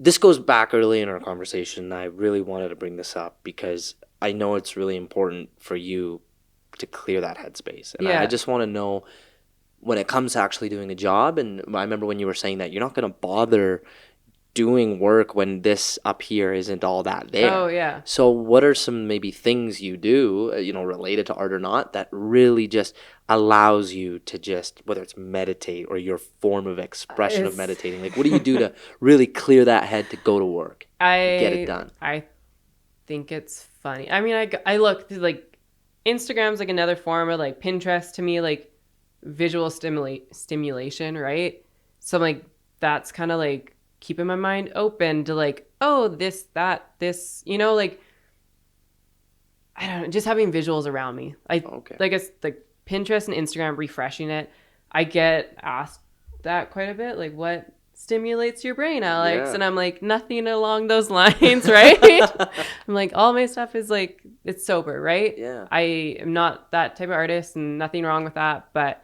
this goes back early in our conversation. I really wanted to bring this up because I know it's really important for you to clear that headspace. And I just want to know when it comes to actually doing a job. And I remember when you were saying that you're not going to bother doing work when this up here isn't all that there. Oh, yeah. So what are some maybe things you do, related to art or not, that really just allows you to just, whether it's meditate or your form of expression of meditating, like what do you do to really clear that head to go to work and get it done? I think it's funny. I mean, I look like Instagram's like another form of like Pinterest to me, like visual stimulation, right? So I'm like, that's kind of like keeping my mind open to like, oh, this, like, I don't know, just having visuals around me. Like it's like Pinterest and Instagram, refreshing it. I get asked that quite a bit, like what stimulates your brain, Alex? Yeah. And I'm like, nothing along those lines, right? I'm like, all my stuff is like, it's sober, right? Yeah. I am not that type of artist and nothing wrong with that, but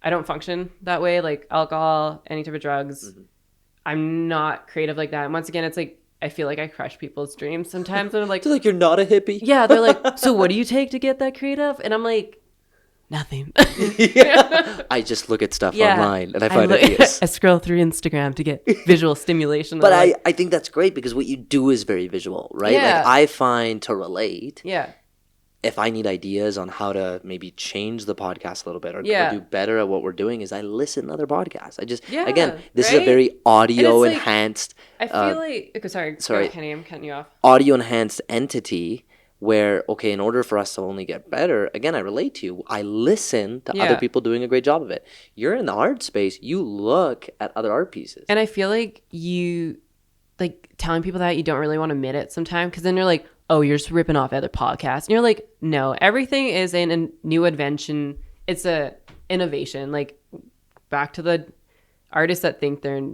I don't function that way, like alcohol, any type of drugs. Mm-hmm. I'm not creative like that. And once again, it's like, I feel like I crush people's dreams sometimes. And I'm like, they're like, you're not a hippie? Yeah. They're like, so what do you take to get that creative? And I'm like, nothing. Yeah. I just look at stuff online and I find ideas. I scroll through Instagram to get visual stimulation. But I think that's great because what you do is very visual, right? Yeah. Like I find to relate. Yeah. If I need ideas on how to maybe change the podcast a little bit or do better at what we're doing, is I listen to other podcasts. Again, this is a very audio enhanced. I feel like, sorry, Kenny, I'm cutting you off. Audio enhanced entity where, okay, in order for us to only get better, again, I relate to you. I listen to other people doing a great job of it. You're in the art space. You look at other art pieces. And I feel like you, like telling people that you don't really want to admit it sometimes because then you're like, oh, you're just ripping off other podcasts. And you're like, no, everything is in a new invention. It's a innovation. Like back to the artists that think they're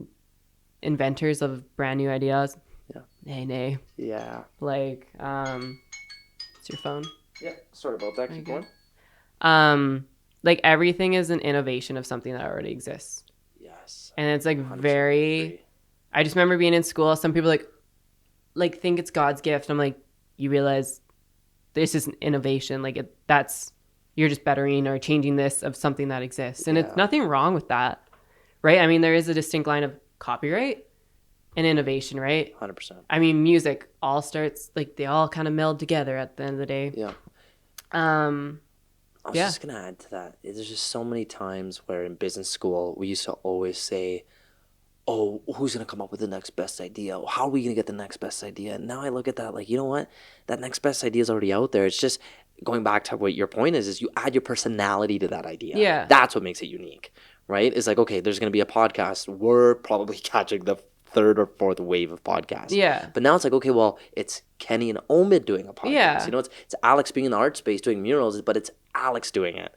inventors of brand new ideas. Yeah. Nay. Yeah. Like, it's your phone. Yeah. Sorry about that. Keep going. Like everything is an innovation of something that already exists. Yes. And it's like very, I just remember being in school. Some people like think it's God's gift. I'm like, you realize this is an innovation. Like you're just bettering or changing this of something that exists. And it's nothing wrong with that, right? I mean, there is a distinct line of copyright and innovation, right? 100%. I mean, music all starts, like they all kind of meld together at the end of the day. Yeah. I was just going to add to that. There's just so many times where in business school, we used to always say, oh, who's going to come up with the next best idea? How are we going to get the next best idea? And now I look at that like, you know what? That next best idea is already out there. It's just going back to what your point is you add your personality to that idea. Yeah. That's what makes it unique, right? It's like, okay, there's going to be a podcast. We're probably catching the third or fourth wave of podcasts. Yeah. But now it's like, okay, well, it's Kenny and Omid doing a podcast. Yeah. You know, it's Alex being in the art space doing murals, but it's Alex doing it.